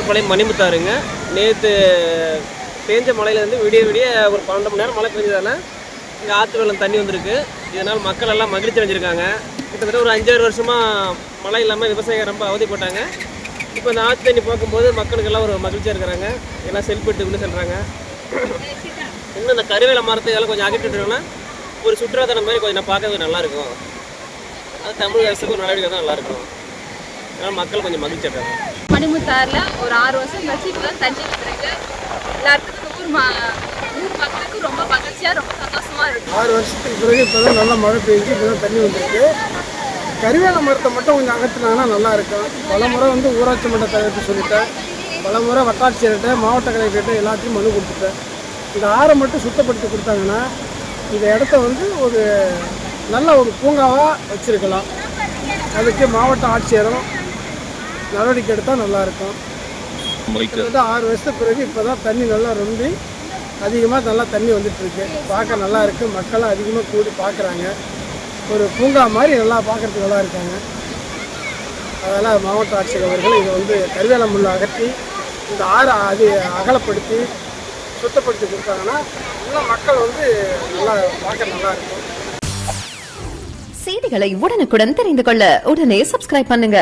பாளையம் மணிமுத்தாருங்க. நேற்று பேஞ்ச மழையிலேருந்து விடிய ஒரு 12 மணி நேரம் மழை பெஞ்சதால இங்கே ஆற்று வெள்ளம் தண்ணி வந்திருக்கு. இதனால் மக்கள் எல்லாம் மகிழ்ச்சி அடைஞ்சிருக்காங்க. கிட்டத்தட்ட ஒரு 5-6 வருஷமாக மழை இல்லாமல் விவசாயிகள் ரொம்ப அவதிப்பட்டாங்க. இப்போ இந்த ஆற்று தண்ணி பார்க்கும்போது மக்களுக்கு எல்லாம் ஒரு மகிழ்ச்சியாக இருக்கிறாங்க. எல்லாம் செல்ஃபிட்டுக்குன்னு சொல்கிறாங்க. இன்னும் இந்த கருவேல மரத்தை எல்லாம் கொஞ்சம் அகற்றிட்டோம்னா ஒரு சுற்றுலாத்தலம் மாதிரி கொஞ்சம் பார்க்கறது நல்லாயிருக்கும். அது தமிழ் அரசுக்கு ஒரு நடவடிக்கை தான் நல்லாயிருக்கும். அதனால் மக்கள் கொஞ்சம் மகிழ்ச்சி இருக்காங்க. மணிமுத்தாரில் ஒரு 6 வருஷம் கழிச்சு இப்போ தான் தண்ணி வந்துருக்கு. எல்லாத்துக்கும் ஊர் மக்களுக்கு ரொம்ப மகிழ்ச்சியாக ரொம்ப சந்தோஷமாக இருக்குது. 6 வருஷத்துக்கு பிறகு இப்போ தான் நல்லா மழை பெஞ்சு இப்போ தான் தண்ணி வந்துருக்கு. கருவேல மரத்தை மட்டும் கொஞ்சம் அகற்றினாங்கன்னா நல்லாயிருக்கும். பல முறை ஊராட்சி மன்ற தலைவர்கிட்ட சொல்லிட்டேன், பல முறை வட்டாட்சியர்கிட்ட மாவட்ட கலெக்டர்கிட்ட எல்லாத்தையும் மனு கொடுத்துட்டேன். இந்த ஆறை மட்டும் சுத்தப்படுத்தி கொடுத்தாங்கன்னா இந்த இடத்த ஒரு நல்ல ஒரு பூங்காவாக வச்சுருக்கலாம். அதுக்கு மாவட்ட ஆட்சியரும் நடவடிக்கை எடுத்தால் நல்லாயிருக்கும். கிட்டத்தட்ட 6 வருஷத்துக்கு பிறகு இப்போ தான் தண்ணி நல்லா ரொம்பி அதிகமாக நல்லா தண்ணி வந்துட்டுருக்கு. பார்க்க நல்லா இருக்குது. மக்களும் அதிகமாக கூடி பார்க்குறாங்க. ஒரு பூங்கா மாதிரி நல்லா பார்க்குறதுக்கு நல்லா இருக்காங்க. அதனால் மாவட்ட ஆட்சியர் அவர்கள் இதை கருவேல முள்ளை அகற்றி இந்த ஆறை அகலப்படுத்தி சுத்தப்படுத்தி கொடுத்தாங்கன்னா இன்னும் மக்கள் நல்லா பார்க்க நல்லா இருக்கும். செய்திகளை உடனுக்குடன் தெரிந்து கொள்ள உடனே சப்ஸ்கிரைப் பண்ணுங்க.